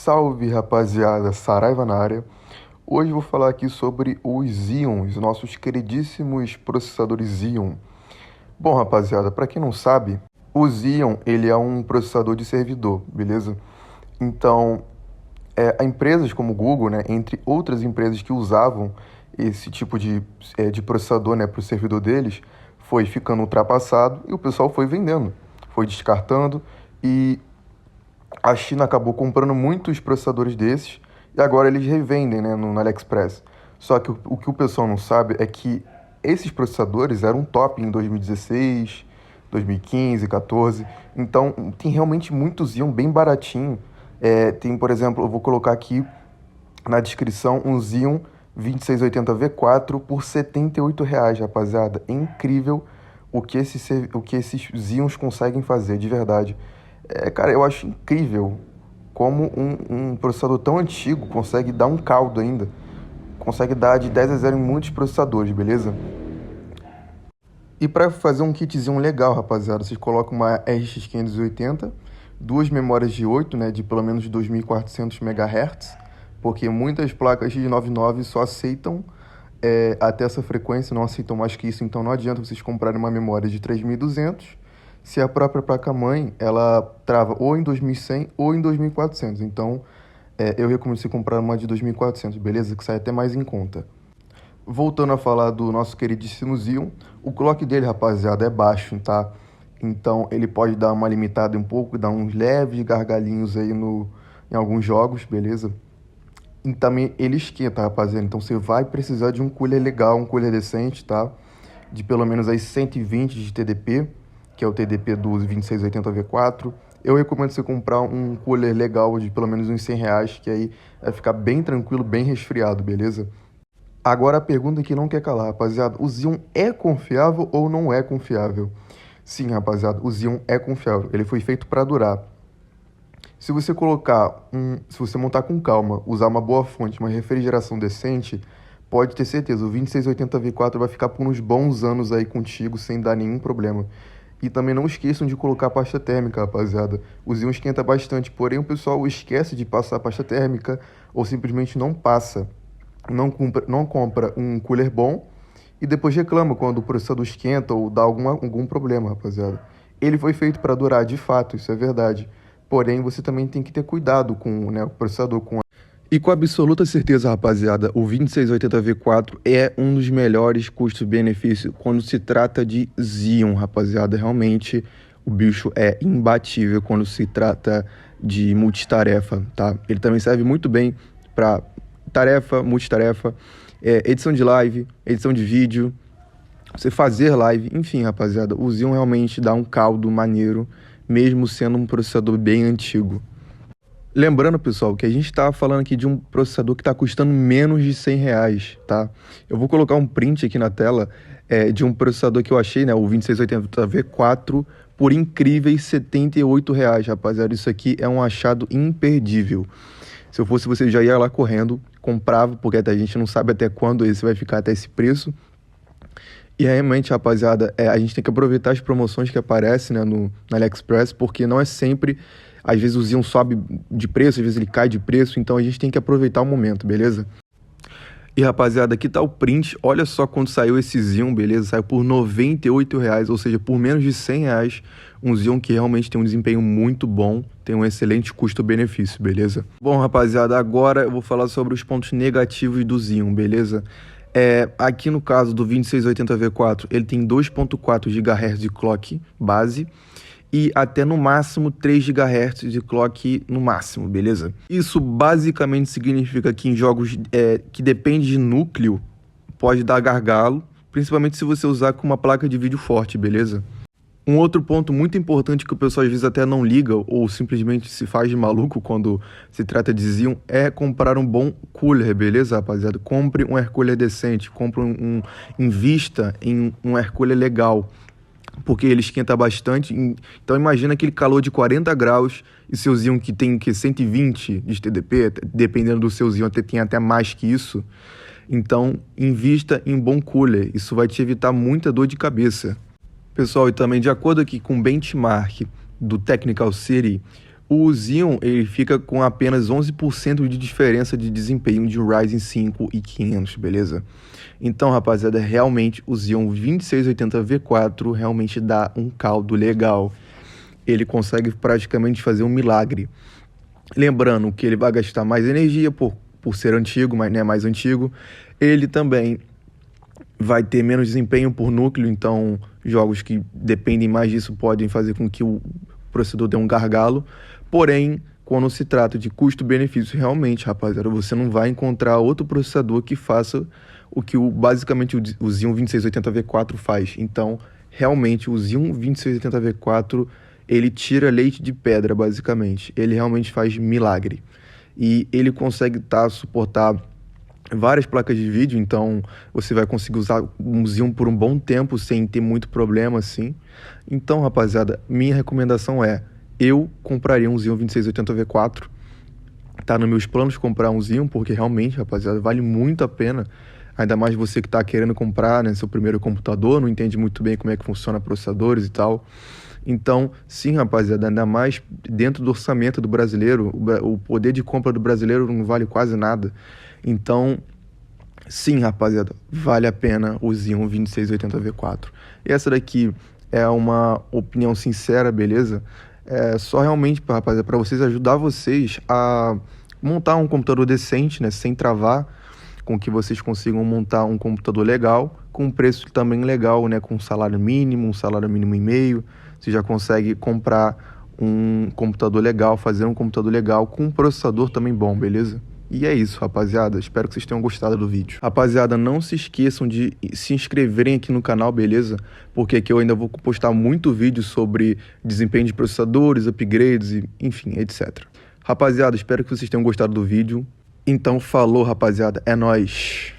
salve rapaziada, Saraiva na área. Hoje vou falar aqui sobre os Xeons, nossos queridíssimos processadores Xeon. Bom rapaziada, para quem não sabe, o Xeon ele é um processador de servidor, beleza? Então, empresas como o Google, né, entre outras empresas que usavam esse tipo de processador, né, para o servidor deles, foi ficando ultrapassado e o pessoal foi vendendo, foi descartando e a China acabou comprando muitos processadores desses e agora eles revendem, né, no AliExpress. Só que o que o pessoal não sabe é que esses processadores eram top em 2016, 2015, 14. Então tem realmente muitos Xeon bem baratinho. Tem, por exemplo, eu vou colocar aqui na descrição um Xeon 2680V4 por R$ 78, rapaziada. É incrível o que esses Xeons conseguem fazer, de verdade. Cara, eu acho incrível como um processador tão antigo consegue dar um caldo ainda. Consegue dar de 10 a 0 em muitos processadores, beleza? E para fazer um kitzinho legal, rapaziada, vocês colocam uma RX 580, duas memórias de 8, né, de pelo menos 2.400 MHz, porque muitas placas de 99 só aceitam até essa frequência, não aceitam mais que isso, então não adianta vocês comprarem uma memória de 3.200 se a própria placa-mãe ela trava ou em 2100 ou em 2400. Então, eu recomendo você comprar uma de 2400, beleza? Que sai até mais em conta. Voltando a falar do nosso queridíssimo Xeon, o clock dele, rapaziada, é baixo, tá? Então, ele pode dar uma limitada um pouco, dar uns leves gargalinhos aí em alguns jogos, beleza? E também ele esquenta, rapaziada. Então, você vai precisar de um cooler legal, um cooler decente, tá? De pelo menos aí 120 de TDP, que é o TDP do 2680V4. Eu recomendo você comprar um cooler legal de pelo menos uns R$ 100, que aí vai ficar bem tranquilo, bem resfriado, beleza? Agora a pergunta que não quer calar, rapaziada. O Xeon é confiável ou não é confiável? Sim, rapaziada, o Xeon é confiável. Ele foi feito para durar. Se você se você montar com calma, usar uma boa fonte, uma refrigeração decente, pode ter certeza, o 2680V4 vai ficar por uns bons anos aí contigo, sem dar nenhum problema. E também não esqueçam de colocar pasta térmica, rapaziada. O Xeon esquenta bastante, porém o pessoal esquece de passar pasta térmica ou simplesmente não passa. Não compra um cooler bom e depois reclama quando o processador esquenta ou dá algum problema, rapaziada. Ele foi feito para durar, de fato, isso é verdade. Porém, você também tem que ter cuidado com, né, o processador. E com absoluta certeza, rapaziada, o 2680V4 é um dos melhores custo-benefício quando se trata de Xeon, rapaziada. Realmente, o bicho é imbatível quando se trata de multitarefa, tá? Ele também serve muito bem para tarefa, multitarefa, edição de live, edição de vídeo, você fazer live, enfim, rapaziada. O Xeon realmente dá um caldo maneiro, mesmo sendo um processador bem antigo. Lembrando, pessoal, que a gente está falando aqui de um processador que está custando menos de R$ 100, tá? Eu vou colocar um print aqui na tela de um processador que eu achei, né? O 2680V4 por incríveis R$ 78, rapaziada. Isso aqui é um achado imperdível. Se eu fosse você, já ia lá correndo, comprava, porque até a gente não sabe até quando esse vai ficar até esse preço. E realmente, rapaziada, a gente tem que aproveitar as promoções que aparecem, né, no AliExpress, porque não é sempre. Às vezes o Xeon sobe de preço, às vezes ele cai de preço, então a gente tem que aproveitar o momento, beleza? E rapaziada, aqui tá o print, olha só quando saiu esse Xeon, beleza? Saiu por R$ 98, ou seja, por menos de R$ 100, um Xeon que realmente tem um desempenho muito bom, tem um excelente custo-benefício, beleza? Bom, rapaziada, agora eu vou falar sobre os pontos negativos do Xeon, beleza? Aqui no caso do 2680V4, ele tem 2.4 GHz de clock base, e até no máximo 3 GHz de clock no máximo, beleza? Isso basicamente significa que em jogos que dependem de núcleo, pode dar gargalo, principalmente se você usar com uma placa de vídeo forte, beleza? Um outro ponto muito importante que o pessoal às vezes até não liga ou simplesmente se faz de maluco quando se trata de Xeon é comprar um bom cooler, beleza, rapaziada? Compre um air cooler decente, invista em um air cooler legal, porque ele esquenta bastante. Então imagina aquele calor de 40 graus e seu Xeon que tem 120 de TDP, dependendo do seu Xeon tem até mais que isso. Então invista em bom cooler, isso vai te evitar muita dor de cabeça. Pessoal, e também de acordo aqui com o benchmark do Technical City, O Xeon ele fica com apenas 11% de diferença de desempenho de um Ryzen 5 e 500, beleza? Então, rapaziada, realmente o Xeon 2680V4 realmente dá um caldo legal. Ele consegue praticamente fazer um milagre. Lembrando que ele vai gastar mais energia por ser antigo, mas não é mais antigo. Ele também vai ter menos desempenho por núcleo, então jogos que dependem mais disso podem fazer com que o processador dê um gargalo. Porém, quando se trata de custo-benefício, realmente, rapaziada, você não vai encontrar outro processador que faça o que basicamente o Xeon 2680V4 faz. Então, realmente, o Xeon 2680V4, ele tira leite de pedra, basicamente. Ele realmente faz milagre. E ele consegue suportar várias placas de vídeo, então você vai conseguir usar um Xeon por um bom tempo sem ter muito problema, assim. Então, rapaziada, minha recomendação é: eu compraria um Xeon 2680V4. Tá nos meus planos comprar um Xeon, porque realmente, rapaziada, vale muito a pena. Ainda mais você que tá querendo comprar, né, seu primeiro computador, não entende muito bem como é que funciona processadores e tal. Então, sim, rapaziada, ainda mais dentro do orçamento do brasileiro, o poder de compra do brasileiro não vale quase nada. Então, sim, rapaziada, vale a pena o Xeon 2680V4. E essa daqui é uma opinião sincera, beleza? É só realmente, rapaziada, para ajudar vocês a montar um computador decente, né, sem travar, com que vocês consigam montar um computador legal, com um preço também legal, né, com um salário mínimo e meio. Você já consegue comprar um computador legal, fazer um computador legal com um processador também bom, beleza? E é isso, rapaziada. Espero que vocês tenham gostado do vídeo. Rapaziada, não se esqueçam de se inscreverem aqui no canal, beleza? Porque aqui eu ainda vou postar muito vídeo sobre desempenho de processadores, upgrades, e, enfim, etc. Rapaziada, espero que vocês tenham gostado do vídeo. Então, falou, rapaziada. É nóis!